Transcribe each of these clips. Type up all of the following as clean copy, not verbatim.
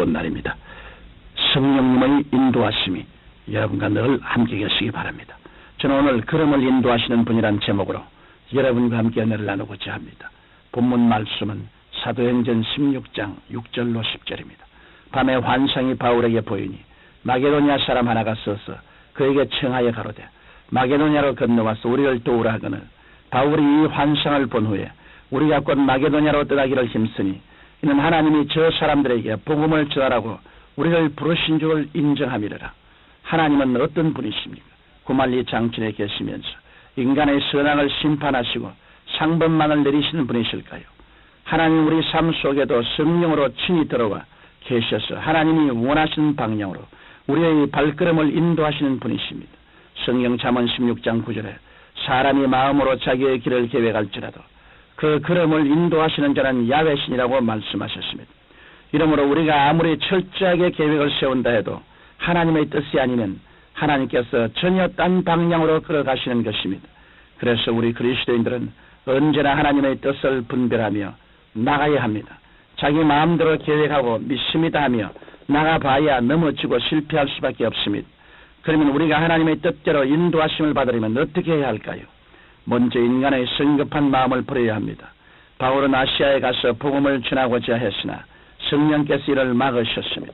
좋은 날입니다. 성령님의 인도하심이 여러분과 늘 함께 계시기 바랍니다. 저는 오늘 걸음을 인도하시는 분이란 제목으로 여러분과 함께 은혜를 나누고자 합니다. 본문 말씀은 사도행전 16장 6절로 10절입니다. 밤에 환상이 바울에게 보이니 마게도냐 사람 하나가 서서 그에게 청하여 가로되 마게도냐로 건너와서 우리를 도우라 하거늘 바울이 이 환상을 본 후에 우리가 곧 마게도냐로 떠나기를 힘쓰니 이는 하나님이 저 사람들에게 복음을 전하라고 우리를 부르신 줄을 인정함이라. 하나님은 어떤 분이십니까? 구말리 장천에 계시면서 인간의 선악을 심판하시고 상범만을 내리시는 분이실까요? 하나님 우리 삶 속에도 성령으로 친히 들어와 계셔서 하나님이 원하시는 방향으로 우리의 발걸음을 인도하시는 분이십니다. 성경 잠언 16장 9절에 사람이 마음으로 자기의 길을 계획할지라도 그 걸음을 인도하시는 자는 야훼신이라고 말씀하셨습니다. 이러므로 우리가 아무리 철저하게 계획을 세운다 해도 하나님의 뜻이 아니면 하나님께서 전혀 딴 방향으로 끌어가시는 것입니다. 그래서 우리 그리스도인들은 언제나 하나님의 뜻을 분별하며 나가야 합니다. 자기 마음대로 계획하고 믿습니다 하며 나가봐야 넘어지고 실패할 수밖에 없습니다. 그러면 우리가 하나님의 뜻대로 인도하심을 받으려면 어떻게 해야 할까요? 먼저 인간의 성급한 마음을 버려야 합니다. 바울은 아시아에 가서 복음을 전하고자 했으나 성령께서 이를 막으셨습니다.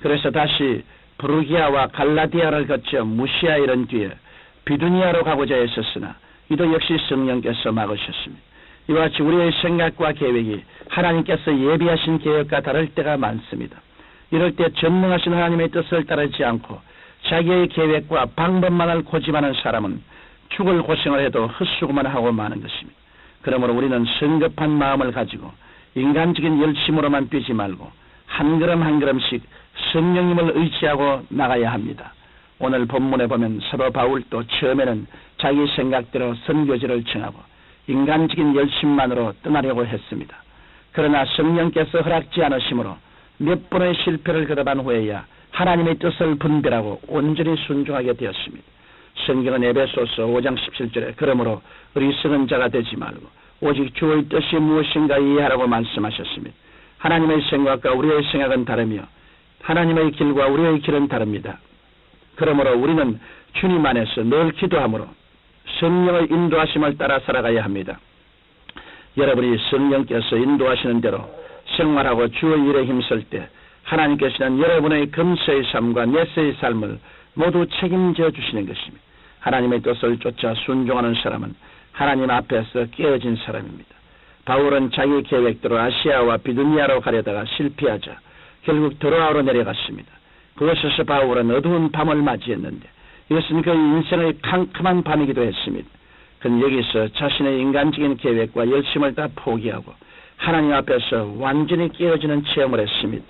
그래서 다시 브루기아와 갈라디아를 거쳐 무시아에 이른 뒤에 비두니아로 가고자 했었으나 이도 역시 성령께서 막으셨습니다. 이와 같이 우리의 생각과 계획이 하나님께서 예비하신 계획과 다를 때가 많습니다. 이럴 때 전능하신 하나님의 뜻을 따르지 않고 자기의 계획과 방법만을 고집하는 사람은 죽을 고생을 해도 헛수고만 하고 마는 것입니다. 그러므로 우리는 성급한 마음을 가지고 인간적인 열심으로만 뛰지 말고 한 걸음 한 걸음씩 성령님을 의지하고 나가야 합니다. 오늘 본문에 보면 사도 바울도 처음에는 자기 생각대로 선교지를 정하고 인간적인 열심만으로 떠나려고 했습니다. 그러나 성령께서 허락지 않으심으로 몇 번의 실패를 거듭한 후에야 하나님의 뜻을 분별하고 온전히 순종하게 되었습니다. 성경은 에베소서 5장 17절에 그러므로 어리석은 자가 되지 말고 오직 주의 뜻이 무엇인가 이해하라고 말씀하셨습니다. 하나님의 생각과 우리의 생각은 다르며 하나님의 길과 우리의 길은 다릅니다. 그러므로 우리는 주님 안에서 늘 기도함으로 성령의 인도하심을 따라 살아가야 합니다. 여러분이 성령께서 인도하시는 대로 생활하고 주의 일에 힘쓸 때 하나님께서는 여러분의 금세의 삶과 내세의 삶을 모두 책임져 주시는 것입니다. 하나님의 뜻을 쫓아 순종하는 사람은 하나님 앞에서 깨어진 사람입니다. 바울은 자기 계획대로 아시아와 비두니아로 가려다가 실패하자 결국 드로아로 내려갔습니다. 그곳에서 바울은 어두운 밤을 맞이했는데 이것은 그 인생의 캄캄한 밤이기도 했습니다. 그는 여기서 자신의 인간적인 계획과 열심을 다 포기하고 하나님 앞에서 완전히 깨어지는 체험을 했습니다.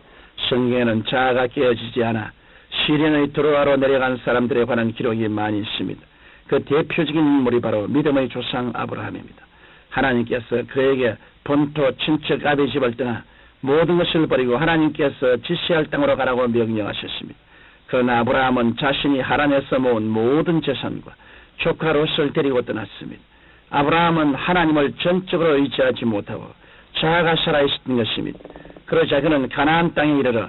성경에는 자아가 깨어지지 않아 시련의 드로아로 내려간 사람들에 관한 기록이 많이 있습니다. 그 대표적인 인물이 바로 믿음의 조상 아브라함입니다. 하나님께서 그에게 본토 친척 아비 집을 떠나 모든 것을 버리고 하나님께서 지시할 땅으로 가라고 명령하셨습니다. 그러나 아브라함은 자신이 하란에서 모은 모든 재산과 조카 롯을 데리고 떠났습니다. 아브라함은 하나님을 전적으로 의지하지 못하고 자아가 살아있었던 것입니다. 그러자 그는 가나안 땅에 이르러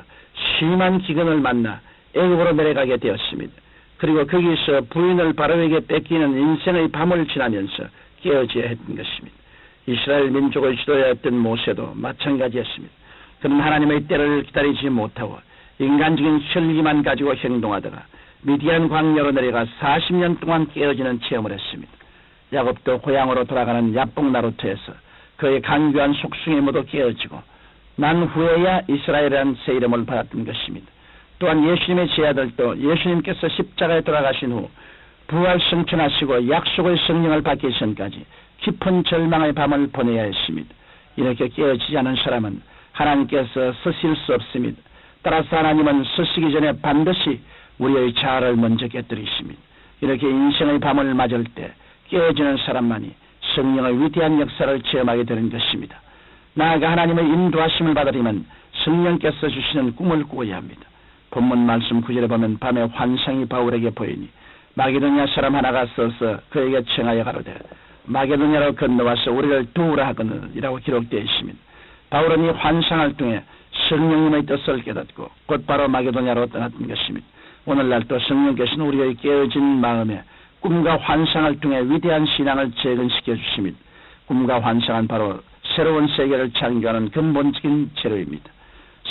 심한 기근을 만나 애굽으로 내려가게 되었습니다. 그리고 거기서 부인을 바로에게 뺏기는 인생의 밤을 지나면서 깨어져야 했던 것입니다. 이스라엘 민족을 지도했던 모세도 마찬가지였습니다. 그는 하나님의 때를 기다리지 못하고 인간적인 혈기만 가지고 행동하다가 미디안 광야로 내려가 40년 동안 깨어지는 체험을 했습니다. 야곱도 고향으로 돌아가는 야복나루트에서 그의 간교한 속성이 모두 깨어지고 난 후에야 이스라엘이라는 새 이름을 받았던 것입니다. 또한 예수님의 제자들도 예수님께서 십자가에 돌아가신 후 부활 승천하시고 약속의 성령을 받기 전까지 깊은 절망의 밤을 보내야 했습니다. 이렇게 깨어지지 않은 사람은 하나님께서 쓰실 수 없습니다. 따라서 하나님은 쓰시기 전에 반드시 우리의 자아를 먼저 깨뜨리십니다. 이렇게 인생의 밤을 맞을 때 깨어지는 사람만이 성령의 위대한 역사를 체험하게 되는 것입니다. 나아가 하나님의 인도하심을 받으려면 성령께서 주시는 꿈을 꾸어야 합니다. 본문 말씀 9절에 보면 밤에 환상이 바울에게 보이니 마게도냐 사람 하나가 서서 그에게 청하여 가로되 마게도냐로 건너와서 우리를 도우라 하거늘 이라고 기록되어 있습니다. 바울은 이 환상을 통해 성령님의 뜻을 깨닫고 곧바로 마게도냐로 떠났던 것입니다. 오늘날 또 성령께서는 우리의 깨어진 마음에 꿈과 환상을 통해 위대한 신앙을 재건시켜 주십니다. 꿈과 환상은 바로 새로운 세계를 창조하는 근본적인 재료입니다.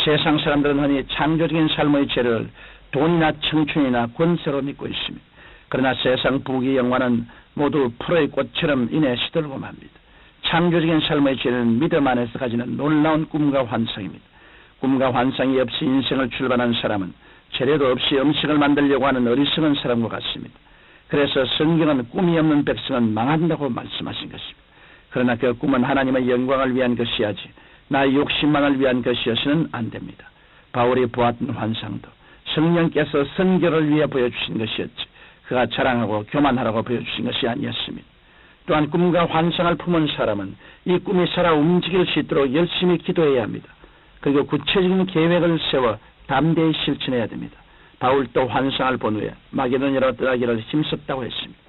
세상 사람들은 흔히 창조적인 삶의 재료를 돈이나 청춘이나 권세로 믿고 있습니다. 그러나 세상 부귀 영화는 모두 풀의 꽃처럼 인해 시들고 맙니다. 창조적인 삶의 재료는 믿음 안에서 가지는 놀라운 꿈과 환상입니다. 꿈과 환상이 없이 인생을 출발한 사람은 재료도 없이 음식을 만들려고 하는 어리석은 사람과 같습니다. 그래서 성경은 꿈이 없는 백성은 망한다고 말씀하신 것입니다. 그러나 그 꿈은 하나님의 영광을 위한 것이야지 나의 욕심만을 위한 것이어서는 안 됩니다. 바울이 보았던 환상도 성령께서 선교를 위해 보여주신 것이었지 그가 자랑하고 교만하라고 보여주신 것이 아니었습니다. 또한 꿈과 환상을 품은 사람은 이 꿈이 살아 움직일 수 있도록 열심히 기도해야 합니다. 그리고 구체적인 계획을 세워 담대히 실천해야 됩니다. 바울도 환상을 본 후에 마게도냐로 떠나기를 힘썼다고 했습니다.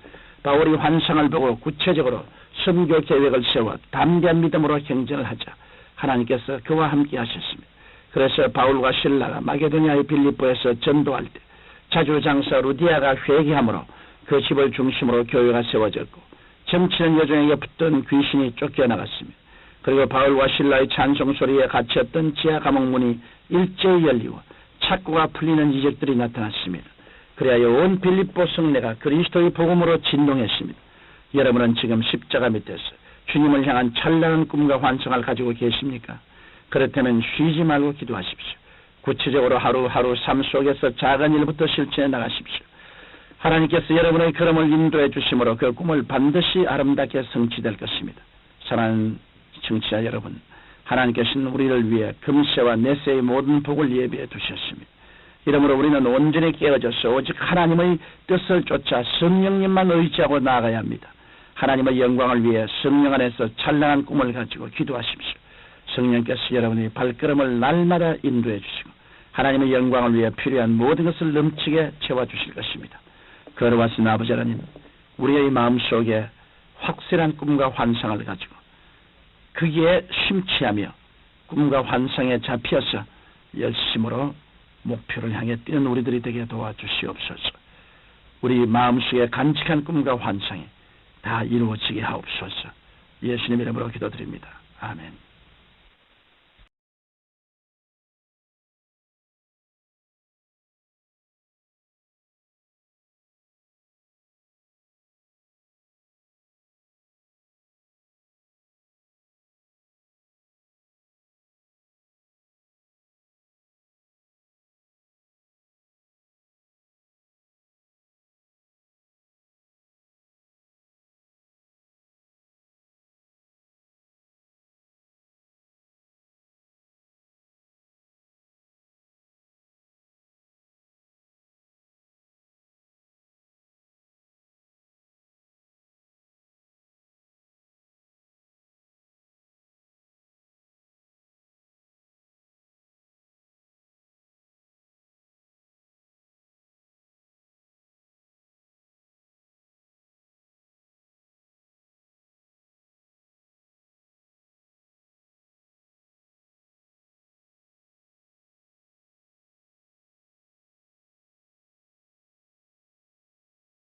바울이 환상을 보고 구체적으로 선교 계획을 세워 담대한 믿음으로 경전을 하자 하나님께서 그와 함께 하셨습니다. 그래서 바울과 실라가 마게도냐의 빌립보에서 전도할 때 자주장사 루디아가 회개함으로 그 집을 중심으로 교회가 세워졌고 점치는 여종에게 붙던 귀신이 쫓겨나갔습니다. 그리고 바울과 실라의 찬송 소리에 갇혔던 지하 감옥 문이 일제히 열리고 착고가 풀리는 이적들이 나타났습니다. 그래야 온 빌립보 성내가 그리스도의 복음으로 진동했습니다. 여러분은 지금 십자가 밑에서 주님을 향한 찬란한 꿈과 환상을 가지고 계십니까? 그렇다면 쉬지 말고 기도하십시오. 구체적으로 하루하루 삶 속에서 작은 일부터 실천해 나가십시오. 하나님께서 여러분의 걸음을 인도해 주심으로 그 꿈을 반드시 아름답게 성취될 것입니다. 사랑하는 청취자 여러분, 하나님께서는 우리를 위해 금세와 내세의 모든 복을 예비해 두셨습니다. 이러므로 우리는 온전히 깨어져서 오직 하나님의 뜻을 쫓아 성령님만 의지하고 나아가야 합니다. 하나님의 영광을 위해 성령 안에서 찬란한 꿈을 가지고 기도하십시오. 성령께서 여러분의 발걸음을 날마다 인도해 주시고 하나님의 영광을 위해 필요한 모든 것을 넘치게 채워주실 것입니다. 걸어와신 아버지 하나님, 우리의 마음속에 확실한 꿈과 환상을 가지고 거기에 심취하며 꿈과 환상에 잡혀서 열심으로 목표를 향해 뛰는 우리들이 되게 도와주시옵소서. 우리 마음속에 간직한 꿈과 환상이 다 이루어지게 하옵소서. 예수님 이름으로 기도드립니다. 아멘.